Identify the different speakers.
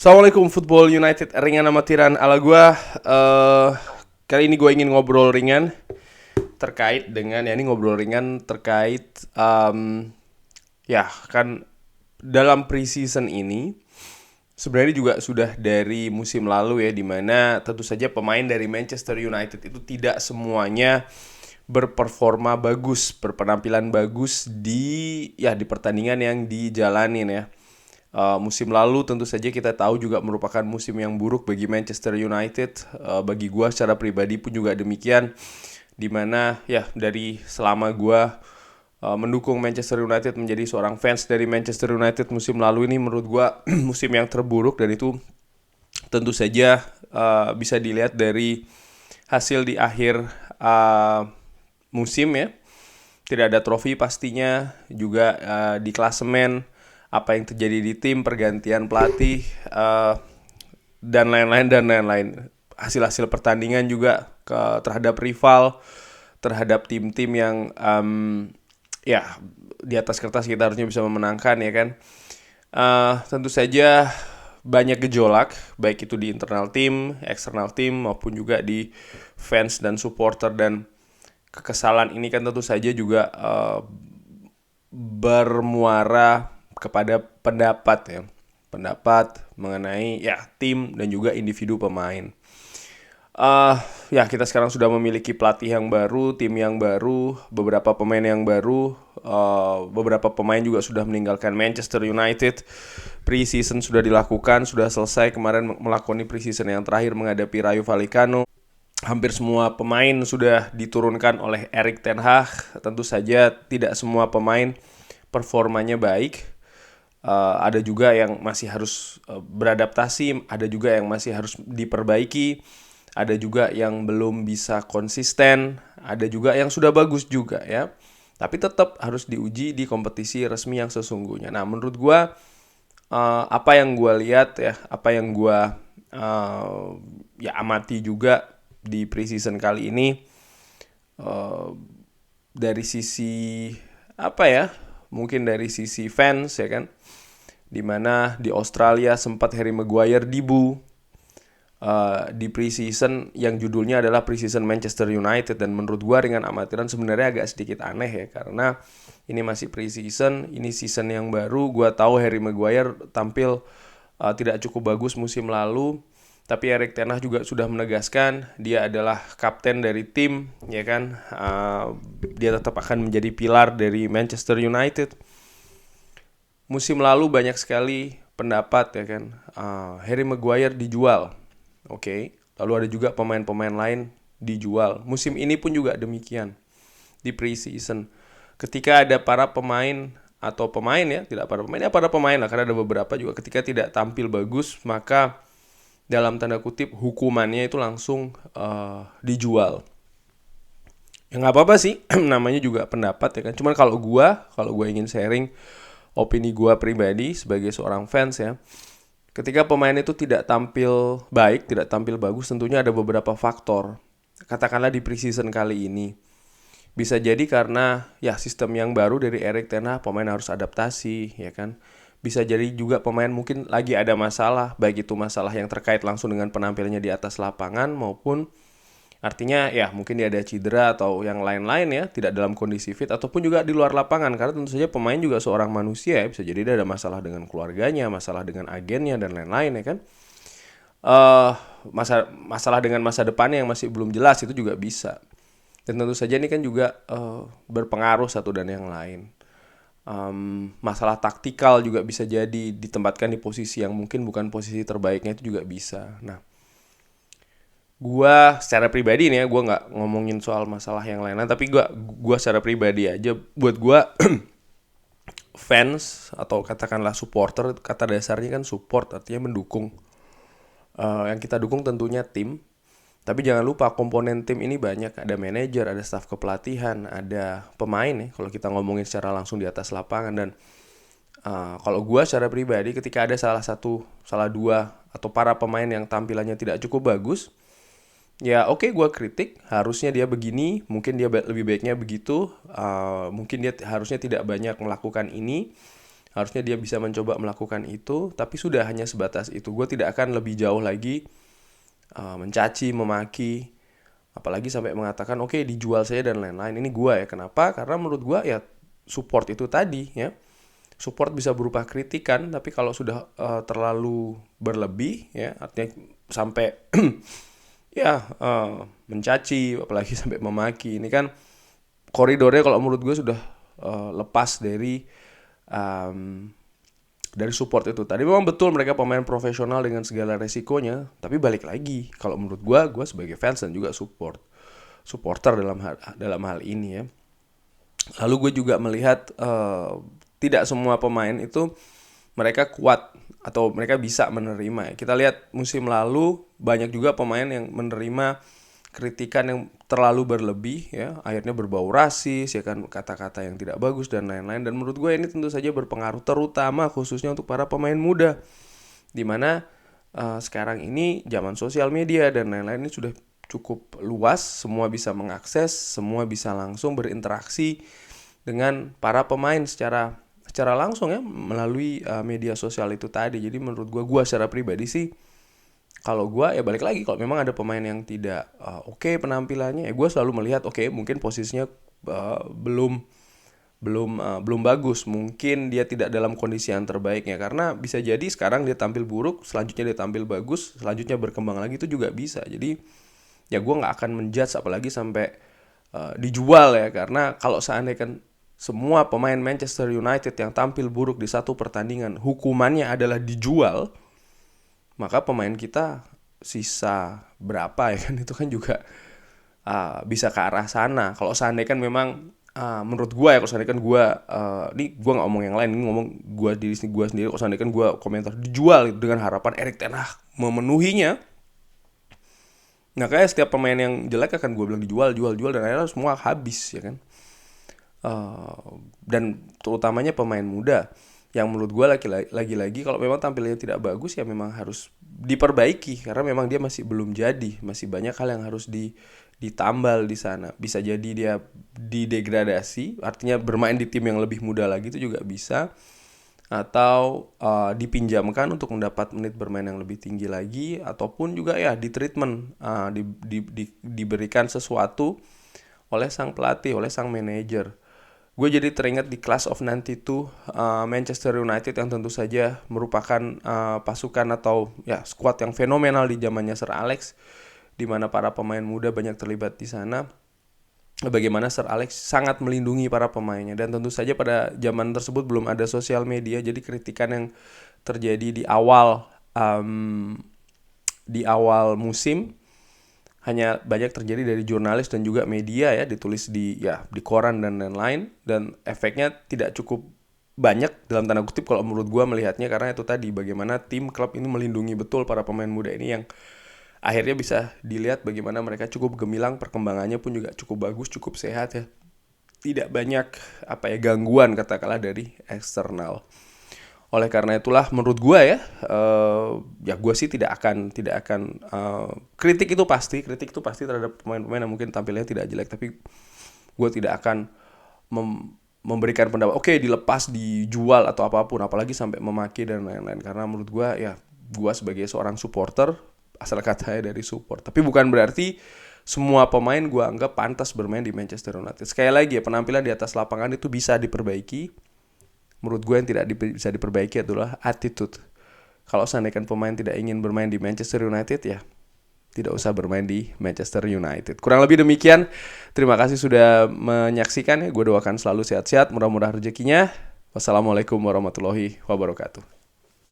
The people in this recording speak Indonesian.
Speaker 1: Assalamualaikum Football United, ringan amatiran ala gua. Kali ini gue ingin ngobrol ringan terkait dengan ya ini ngobrol ringan terkait ya kan dalam preseason ini sebenarnya juga sudah dari musim lalu ya, dimana tentu saja pemain dari Manchester United itu tidak semuanya berperforma bagus, berpenampilan bagus di pertandingan yang dijalanin ya. Musim lalu tentu saja kita tahu juga merupakan musim yang buruk bagi Manchester United. Bagi gua secara pribadi pun juga demikian, dimana ya dari selama gua mendukung Manchester United, menjadi seorang fans dari Manchester United, musim lalu ini menurut gua musim yang terburuk. Dan itu tentu saja bisa dilihat dari hasil di akhir musim ya. Tidak ada trofi pastinya, juga di klasemen, apa yang terjadi di tim, pergantian pelatih, dan lain-lain. Hasil-hasil pertandingan juga terhadap rival, terhadap tim-tim yang ya di atas kertas kita harusnya bisa memenangkan ya kan. Tentu saja banyak gejolak, baik itu di internal tim, eksternal tim, maupun juga di fans dan supporter. Dan kekesalan ini kan tentu saja juga bermuara kepada pendapat mengenai ya tim dan juga individu pemain. Ya kita sekarang sudah memiliki pelatih yang baru, tim yang baru, beberapa pemain yang baru. Beberapa pemain juga sudah meninggalkan Manchester United. Pre-season sudah dilakukan, sudah selesai kemarin melakoni pre-season yang terakhir menghadapi Rayo Vallecano. Hampir semua pemain sudah diturunkan oleh Erik ten Hag. Tentu saja tidak semua pemain performanya baik. Ada juga yang masih harus beradaptasi, ada juga yang masih harus diperbaiki, ada juga yang belum bisa konsisten, ada juga yang sudah bagus juga ya. Tapi tetap harus diuji di kompetisi resmi yang sesungguhnya. Nah, menurut gua apa yang gua lihat ya, apa yang gua ya amati juga di preseason kali ini, dari sisi apa ya, mungkin dari sisi fans ya kan, dimana di Australia sempat Harry Maguire dibu di preseason yang judulnya adalah preseason Manchester United. Dan menurut gua dengan amatiran sebenarnya agak sedikit aneh ya, karena ini masih preseason, ini season yang baru. Gua tahu Harry Maguire tampil tidak cukup bagus musim lalu, tapi Erik ten Hag juga sudah menegaskan dia adalah kapten dari tim ya kan. Dia tetap akan menjadi pilar dari Manchester United. Musim lalu banyak sekali pendapat ya kan, Harry Maguire dijual, oke. Lalu ada juga pemain-pemain lain dijual. Musim ini pun juga demikian di pre-season. Ketika ada para pemain atau pemain ya, tidak para pemain ya, para pemain lah, karena ada beberapa juga ketika tidak tampil bagus, maka dalam tanda kutip hukumannya itu langsung dijual. Ya nggak apa-apa sih, namanya juga pendapat ya kan. Cuman kalau gue ingin sharing opini gue pribadi sebagai seorang fans ya, ketika pemain itu tidak tampil baik, tidak tampil bagus, tentunya ada beberapa faktor. Katakanlah di preseason kali ini, bisa jadi karena ya sistem yang baru dari Erik ten Hag, pemain harus adaptasi ya kan. Bisa jadi juga pemain mungkin lagi ada masalah, baik itu masalah yang terkait langsung dengan penampilannya di atas lapangan, maupun artinya ya mungkin dia ada cedera atau yang lain-lain ya, tidak dalam kondisi fit, ataupun juga di luar lapangan. Karena tentu saja pemain juga seorang manusia ya, bisa jadi dia ada masalah dengan keluarganya, masalah dengan agennya dan lain-lain ya kan. Masalah dengan masa depannya yang masih belum jelas itu juga bisa. Dan tentu saja ini kan juga berpengaruh satu dan yang lain. Masalah taktikal juga bisa jadi ditempatkan di posisi yang mungkin bukan posisi terbaiknya, itu juga bisa. Nah, gua secara pribadi nih ya, gua nggak ngomongin soal masalah yang lain-lain, tapi gua secara pribadi aja, buat gua fans atau katakanlah supporter, kata dasarnya kan support, artinya mendukung. Yang kita dukung tentunya tim, tapi jangan lupa komponen tim ini banyak. Ada manajer, ada staf kepelatihan, ada pemain ya, kalau kita ngomongin secara langsung di atas lapangan. Dan kalau gue secara pribadi, ketika ada salah dua atau para pemain yang tampilannya tidak cukup bagus, ya oke, gue kritik. Harusnya dia begini, mungkin dia lebih baiknya begitu. Mungkin dia harusnya tidak banyak melakukan ini, Harusnya dia bisa mencoba melakukan itu, tapi sudah hanya sebatas itu. Gue tidak akan lebih jauh lagi mencaci, memaki, apalagi sampai mengatakan oke, dijual saja dan lain-lain. Ini gue ya, kenapa? Karena menurut gue ya support itu tadi ya. Support bisa berupa kritikan, tapi kalau sudah terlalu berlebih ya, artinya sampai ya mencaci, apalagi sampai memaki, ini kan koridornya kalau menurut gue sudah lepas dari support itu. Tadi memang betul mereka pemain profesional dengan segala resikonya, tapi balik lagi kalau menurut gue sebagai fans dan juga supporter dalam hal ini ya. Lalu gue juga melihat tidak semua pemain itu mereka kuat atau mereka bisa menerima. Kita lihat musim lalu banyak juga pemain yang menerima kritikan yang terlalu berlebih ya, akhirnya berbau rasis ya kan, kata-kata yang tidak bagus dan lain-lain. Dan menurut gue ini tentu saja berpengaruh, terutama khususnya untuk para pemain muda, dimana sekarang ini zaman sosial media dan lain-lain ini sudah cukup luas, semua bisa mengakses, semua bisa langsung berinteraksi dengan para pemain secara langsung ya, melalui media sosial itu tadi. Jadi menurut gue secara pribadi sih, kalau gue ya balik lagi, kalau memang ada pemain yang tidak oke penampilannya, ya gue selalu melihat oke, mungkin posisinya belum bagus, mungkin dia tidak dalam kondisi yang terbaiknya, karena bisa jadi sekarang dia tampil buruk, selanjutnya dia tampil bagus, selanjutnya berkembang lagi, itu juga bisa. Jadi ya gue nggak akan menjudge apalagi sampai dijual ya, karena kalau seandainya kan semua pemain Manchester United yang tampil buruk di satu pertandingan hukumannya adalah dijual, maka pemain kita sisa berapa ya kan, itu kan juga bisa ke arah sana. Kalau seandainya kan memang menurut gue ya, kalau seandainya kan gue ini gue nggak ngomong yang lain, ini ngomong gue sendiri. Kalau seandainya kan gue komentar dijual dengan harapan Erik ten Hag memenuhinya, nah kayak setiap pemain yang jelek akan gue bilang dijual dan akhirnya semua habis ya kan. Dan terutamanya pemain muda yang menurut gue lagi-lagi kalau memang tampilnya tidak bagus ya memang harus diperbaiki, karena memang dia masih belum jadi, masih banyak hal yang harus ditambal di sana. Bisa jadi dia didegradasi, artinya bermain di tim yang lebih muda lagi itu juga bisa, atau dipinjamkan untuk mendapat menit bermain yang lebih tinggi lagi, ataupun juga ya di treatment, diberikan sesuatu oleh sang pelatih, oleh sang manajer. Gue jadi teringat di Class of 92 Manchester United yang tentu saja merupakan pasukan atau ya skuad yang fenomenal di zamannya Sir Alex, di mana para pemain muda banyak terlibat di sana. Bagaimana Sir Alex sangat melindungi para pemainnya, dan tentu saja pada zaman tersebut belum ada sosial media, jadi kritikan yang terjadi di awal musim hanya banyak terjadi dari jurnalis dan juga media ya, ditulis di koran dan lain-lain, dan efeknya tidak cukup banyak dalam tanda kutip kalau menurut gue melihatnya, karena itu tadi bagaimana tim klub ini melindungi betul para pemain muda ini, yang akhirnya bisa dilihat bagaimana mereka cukup gemilang, perkembangannya pun juga cukup bagus, cukup sehat ya, tidak banyak gangguan katakanlah dari eksternal. Oleh karena itulah menurut gue ya gue sih tidak akan kritik itu pasti terhadap pemain-pemain yang mungkin tampilnya tidak jelek, tapi gue tidak akan memberikan pendapat oke dilepas, dijual atau apapun, apalagi sampai memaki dan lain-lain, karena menurut gue ya, gue sebagai seorang supporter, asal katanya dari support, tapi bukan berarti semua pemain gue anggap pantas bermain di Manchester United. Sekali lagi ya, penampilan di atas lapangan itu bisa diperbaiki. Menurut gue yang tidak bisa diperbaiki adalah attitude. Kalau seandainya pemain tidak ingin bermain di Manchester United ya tidak usah bermain di Manchester United. Kurang lebih demikian. Terima kasih sudah menyaksikan ya. Gue doakan selalu sehat-sehat, mudah-mudahan rezekinya. Wassalamualaikum warahmatullahi wabarakatuh.